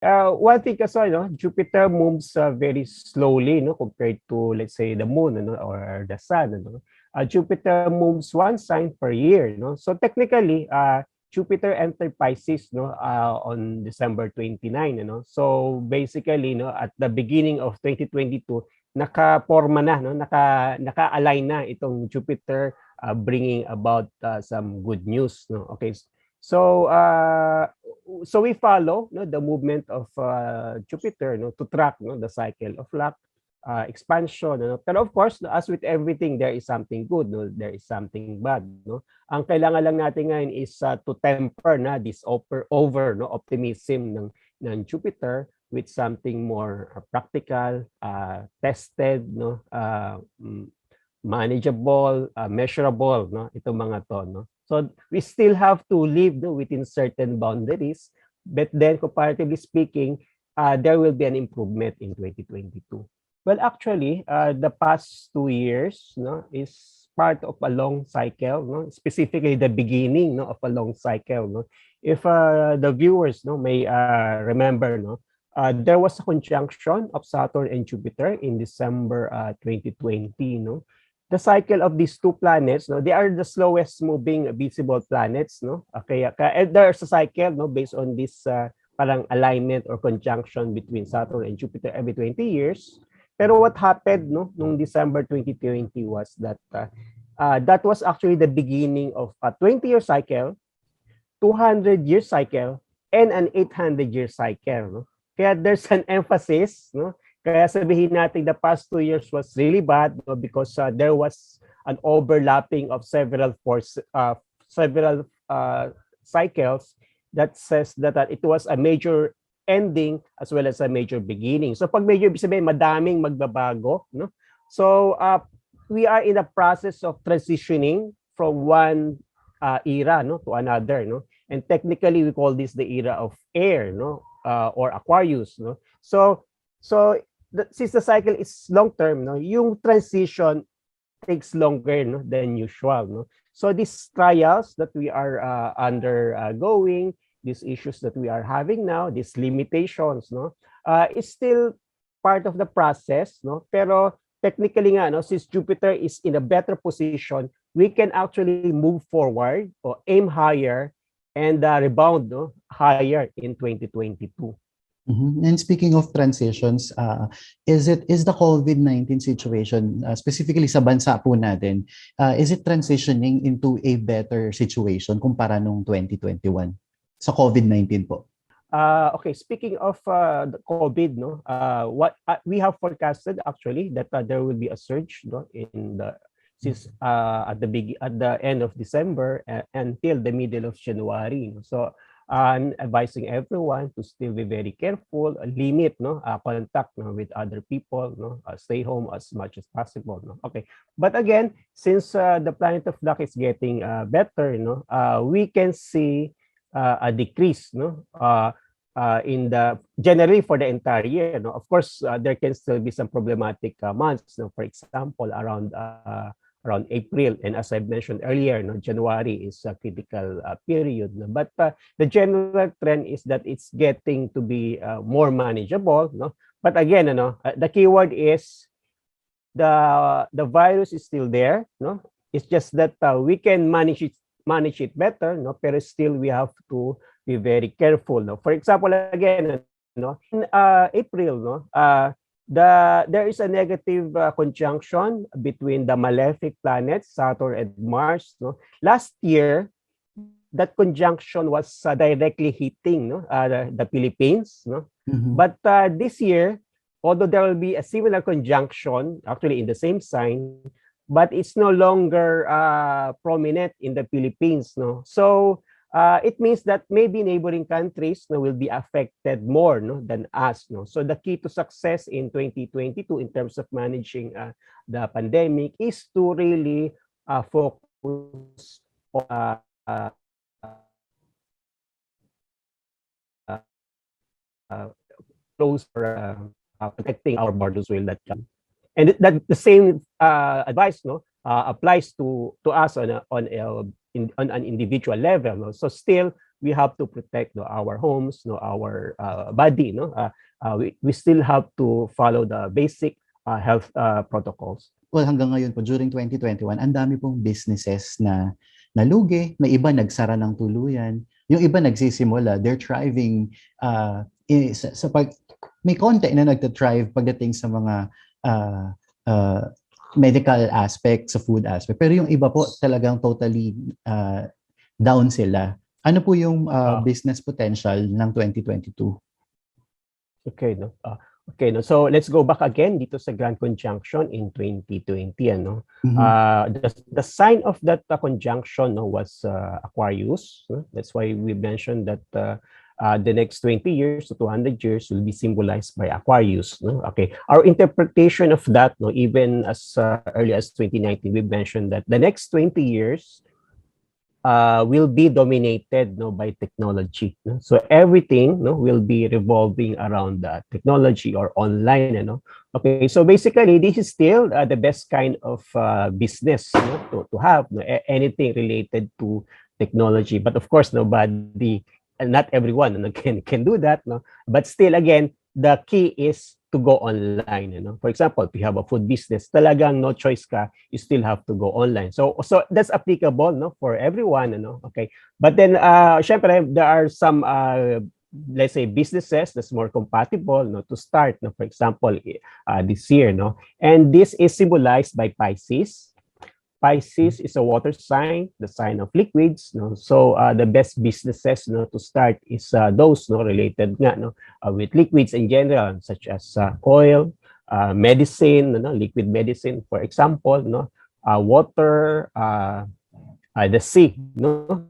One thing kasi, Jupiter moves very slowly, compared to, let's say, the moon, or the sun, Jupiter moves one sign per year, So technically, Jupiter entered Pisces, on December 29, So basically, at the beginning of 2022, naka-forma na, naka-align na itong Jupiter, bringing about some good news, Okay. So so we follow, the movement of Jupiter, to track, the cycle of luck, expansion, Pero of course, as with everything, there is something good, there is something bad, Ang kailangan lang natin ngayon is to temper na this over optimism ng Jupiter with something more practical, tested, manageable, measurable, itong mga to, So we still have to live, within certain boundaries, but then comparatively speaking, there will be an improvement in 2022. Well, actually, the past 2 years, is part of a long cycle, specifically the beginning, of a long cycle, If the viewers, may remember, there was a conjunction of Saturn and Jupiter in December 2020, The cycle of these two planets, they are the slowest moving visible planets, Kaya there's a cycle, based on this parang alignment or conjunction between Saturn and Jupiter every 20 years. Pero what happened, nung December 2020 was that that was actually the beginning of a 20-year cycle, 200-year cycle, and an 800-year cycle, Kaya there's an emphasis, Kaya sabihin natin the past 2 years was really bad, because there was an overlapping of several cycles that says that it was a major ending as well as a major beginning. So pag major, ibig sabihin madaming magbabago, So we are in the process of transitioning from one era, to another, And technically we call this the era of air, or Aquarius, So since the cycle is long term, yung transition takes longer, than usual, So these trials that we are undergoing, these issues that we are having now, these limitations, is still part of the process, Pero technically nga, since Jupiter is in a better position, we can actually move forward or aim higher and rebound, higher in 2022. And speaking of transitions, is the COVID-19 situation, specifically sa bansa po natin, is it transitioning into a better situation kumpara nung 2021 sa COVID-19 po? Okay, speaking of the COVID, what we have forecasted actually that there will be a surge, in the since at the end of December until the middle of January. So I'm advising everyone to still be very careful, limit contact with other people, stay home as much as possible. Okay, but again, since the planet of luck is getting better, we can see a decrease, in the generally for the entire year. Of course, there can still be some problematic months. For example, around April, and as I mentioned earlier, January is a critical period. But the general trend is that it's getting to be more manageable. But again, the keyword is the virus is still there. It's just that we can manage it better. Pero still we have to be very careful. For example, again, in April, there is a negative conjunction between the malefic planets, Saturn and Mars. Last year, that conjunction was directly hitting the Philippines. But this year, although there will be a similar conjunction, actually in the same sign, but it's no longer prominent in the Philippines. So it means that maybe neighboring countries will be affected more than us. So the key to success in 2022 in terms of managing the pandemic is to really focus on close for protecting our borders will that come. And that the same advice applies to us on an individual level. So still we have to protect our homes, our body. We still have to follow the basic health protocols. Well, hanggang ngayon po, during 2021, ang dami pong businesses na nalugi, may iba nagsara ng tuluyan, yung iba nagsisimula, they're thriving may konti na nagtatrive pagdating sa mga uh, uh, medical aspect, sa food aspect. Pero yung iba po talagang totally down sila. Ano po yung business potential ng 2022? Okay, no. Okay, no. So let's go back again dito sa Grand Conjunction in 2020, ano. The sign of that conjunction was Aquarius, no? That's why we mentioned that the next 20 years to 200 years will be symbolized by Aquarius, no? Okay. Our interpretation of that, no, even as early as 2019, we mentioned that the next 20 years will be dominated, no, by technology, no? So everything, no, will be revolving around technology or online, Okay, so basically this is still the best kind of business, to have, no, anything related to technology. But of course, nobody, not everyone, can do that, no. But still, again, the key is to go online, For example, if you have a food business, talagang no choice ka, you still have to go online. So that's applicable, no, for everyone, Okay. But then syempre there are some let's say businesses that's more compatible, no, to start, no, for example, this year, no. And this is symbolized by Pisces. Pisces is a water sign, the sign of liquids, no. So the best businesses, no, to start is those, no, related nga, no, with liquids in general, such as oil, medicine, liquid medicine, for example, no, water, the sea, no.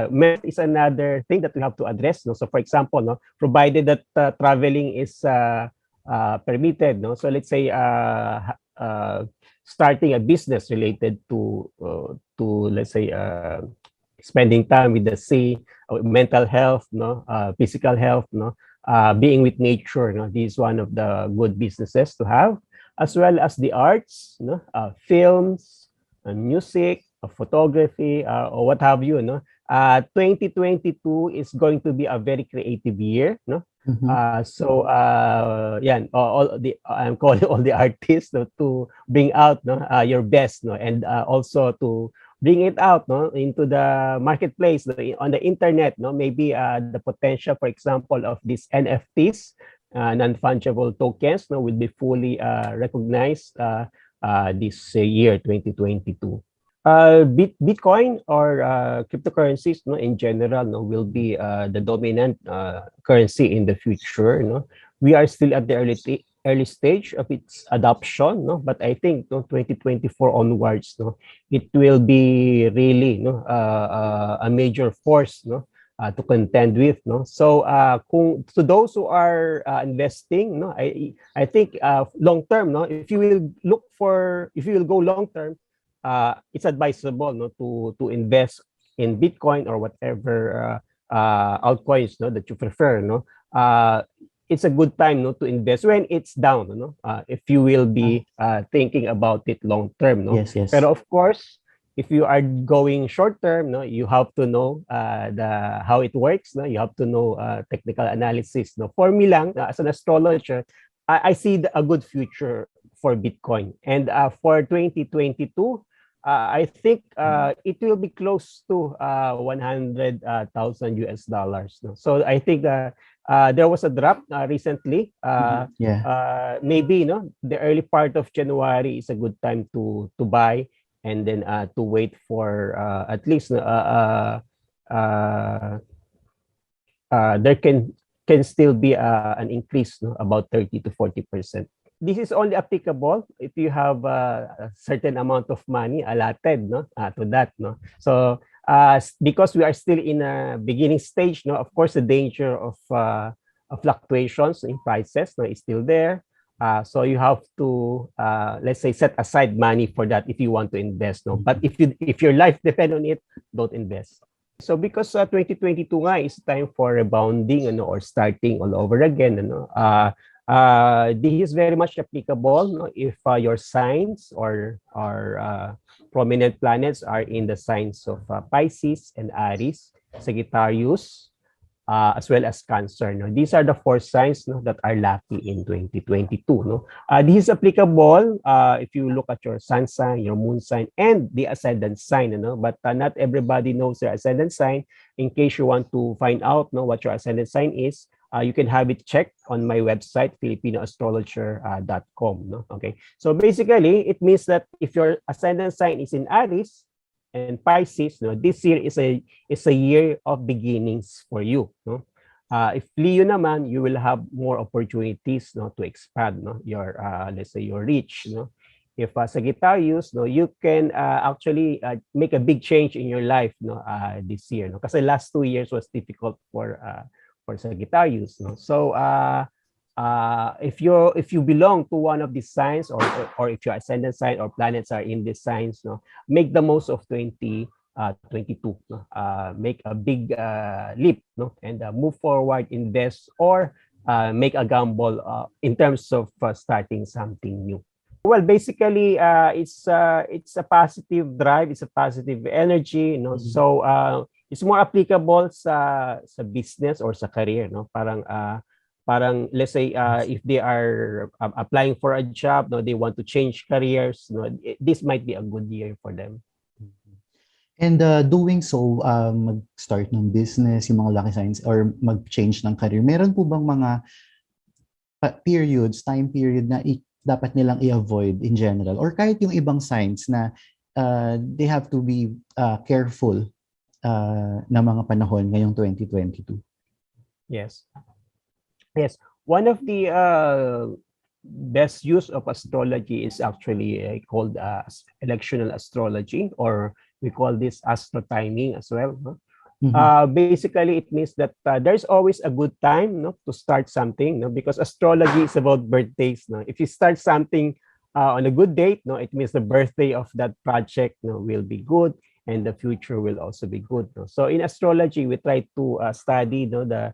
Meth is another thing that we have to address, no. So for example, no, provided that traveling is permitted, no. So let's say starting a business related to let's say spending time with the sea, mental health, no, physical health, no, being with nature, no. This is one of the good businesses to have, as well as the arts, no, films, music, photography, or what have you, no. 2022 is going to be a very creative year, no. So I'm calling all the artists, no, to bring out, no, your best, no, and also to bring it out, no, into the marketplace, no, on the internet, no. Maybe the potential, for example, of these NFTs, non-fungible tokens, no, will be fully recognized this year 2022. Bitcoin or cryptocurrencies, no, in general, no, will be the dominant currency in the future, no. We are still at the early stage of its adoption, no, but I think, no, 2024 onwards, no, it will be really, no, a major force, no, to contend with, no. So to those who are investing, no, I think long term, no, if you will go long term, it's advisable, no, to invest in Bitcoin or whatever altcoins, no, that you prefer, no. It's a good time, no, to invest when it's down, no. If you will be thinking about it long term, no. Yes. But of course, if you are going short term, no, you have to know how it works, no. You have to know technical analysis, no. For me lang, as an astrologer, I see a good future for Bitcoin, and for 2022. I think it will be close to 100,000 US dollars. No? So I think there was a drop recently. Maybe, no, the early part of January is a good time to buy, and then to wait for at least there can still be an increase, no, about 30 to 40%. This is only applicable if you have a certain amount of money allotted, no, to that, no. So because we are still in a beginning stage, no, of course the danger of fluctuations in prices, no, is still there. So you have to let's say set aside money for that if you want to invest, no. But if your life depends on it, don't invest. So because 2022 nga is time for rebounding, or starting all over again, this is very much applicable, no, if your signs or prominent planets are in the signs of Pisces and Aries. Sagittarius, as well as Cancer. No? These are the 4 signs, no, that are lucky in 2022. No? This is applicable if you look at your sun sign, your moon sign, and the ascendant sign. No? But not everybody knows their ascendant sign. In case you want to find out, no, what your ascendant sign is, you can have it checked on my website, filipinoastrologer.com. No? Okay. So basically, it means that if your ascendant sign is in Aries and Pisces, no, this year is a year of beginnings for you. No? If Leo naman, you will have more opportunities, no, to expand, no, your let's say your reach. No? If Sagittarius, no, you can actually make a big change in your life, no, this year. No? Kasi last 2 years was difficult for Sagittarius. No? So if you belong to one of these signs, or if your ascendant sign or planets are in these signs, no, make the most of 2022. No? Make a big leap, no, and move forward, invest, or make a gamble in terms of starting something new. Well, basically, it's a positive drive, it's a positive energy, you know. So it's more applicable sa business or sa career, no. Parang let's say if they are applying for a job, no, they want to change careers, no, this might be a good year for them. And doing so, mag-start ng business, yung mga lucky signs, or mag-change ng career, meron po bang mga time period na dapat nilang i-avoid in general? Or kahit yung ibang signs na they have to be careful na mga panahon ngayong 2022? Yes. Yes. One of the best use of astrology is actually called electional astrology, or we call this astro timing as well. No? Basically, it means that there's always a good time, no, to start something, no, because astrology is about birthdays. No? If you start something on a good date, no, it means the birthday of that project, no, will be good, and the future will also be good. No? So in astrology, we try to study, no, the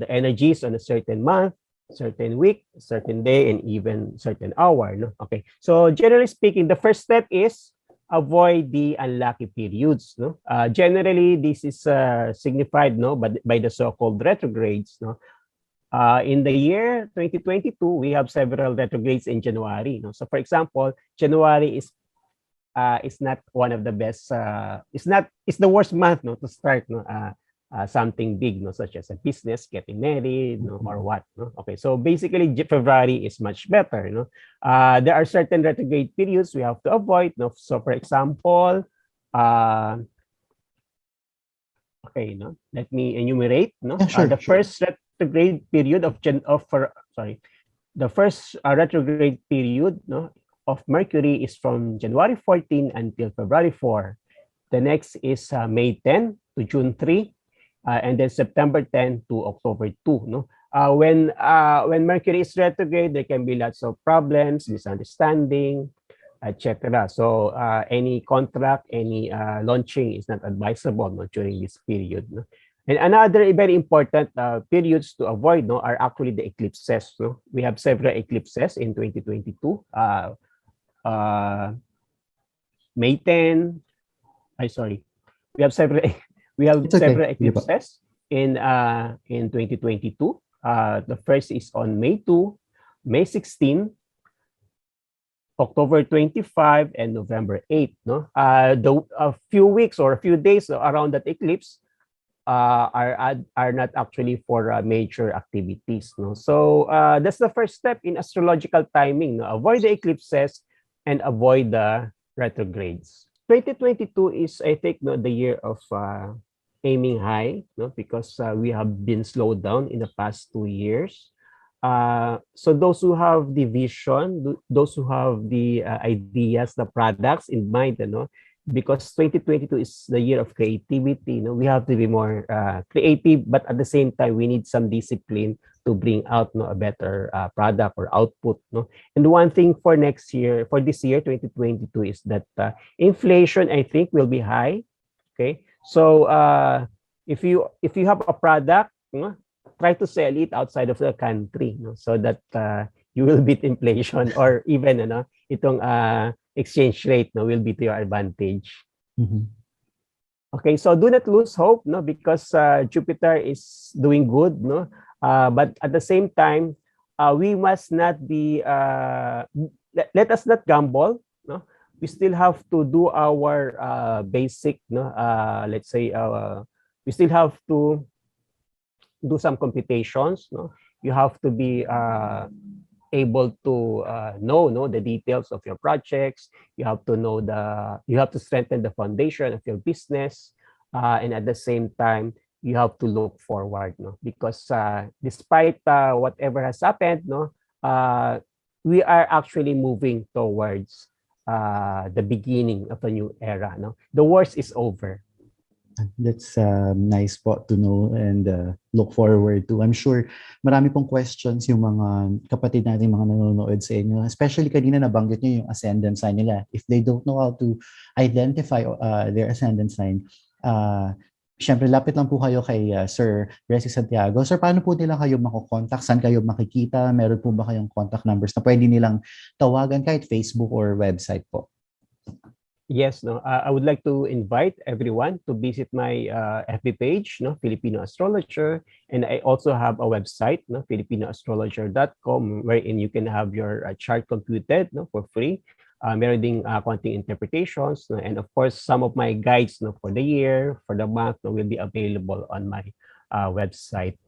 energies on a certain month, certain week, certain day, and even certain hour. No? Okay. So generally speaking, the first step is avoid the unlucky periods. No? Generally, this is signified, no, by the so-called retrogrades. No? In the year 2022, we have several retrogrades in January. No? So for example, January is not one of the best. It's the worst month, no, to start, no, something big, no, such as a business, getting married, no, or what. No? Okay, so basically February is much better. No? There are certain retrograde periods we have to avoid. No? So for example, okay, no, let me enumerate. No, Yeah, sure, the first retrograde period the first retrograde period, no, of Mercury is from January 14 until February 4. The next is May 10 to June 3. And then September 10 to October 2. No? When Mercury is retrograde, there can be lots of problems, misunderstanding, etc. So any contract, any launching is not advisable, no, during this period. No? And another very important periods to avoid, no, are actually the eclipses. No? We have several eclipses in 2022. May 10. We have several. We have several eclipses in 2022. The first is on May 2, May 16, October 25, and November 8. No, a few weeks or a few days around that eclipse are not actually for major activities. No, so that's the first step in astrological timing. No? Avoid the eclipses and avoid the retrogrades. 2022 is, I think, no, the year of aiming high, no, because we have been slowed down in the past 2 years. So those who have the vision, those who have the ideas, the products in mind, you know, because 2022 is the year of creativity. You know, we have to be more creative, but at the same time, we need some discipline to bring out, no, a better product or output. No? And one thing for next year, for this year, 2022, is that inflation, I think, will be high. Okay, so if you have a product, try to sell it outside of the country, no? So that you will beat inflation, or even itong exchange rate, no, will be to your advantage. Mm-hmm. Okay, so do not lose hope, no, because Jupiter is doing good, no. But at the same time, we must not be. Let us not gamble, no. We still have to do our basic, no. Let's say, we still have to do some computations, no. You have to be able to know no the details of your projects. You have to know you have to strengthen the foundation of your business, and at the same time you have to look forward, no, because despite whatever has happened, no, we are actually moving towards the beginning of a new era, no. The worst is over. That's nice po to know and look forward to. I'm sure marami pong questions yung mga kapatid natin mga nanonood sa inyo. Especially kanina nabanggit niyo yung ascendant sign nila. If they don't know how to identify their ascendant sign, syempre lapit lang po kayo kay Sir Resti Santiago. Sir, paano po nila kayo makokontak? Saan kayo makikita? Meron po ba kayong contact numbers na pwede nilang tawagan kahit Facebook or website po? Yes, no. I would like to invite everyone to visit my FB page, no, Filipino Astrologer, and I also have a website, no, filipinoastrologer.com, wherein you can have your chart computed, no, for free. Meron ding konting interpretations, no, and of course some of my guides, no, for the year, for the month, no, will be available on my website.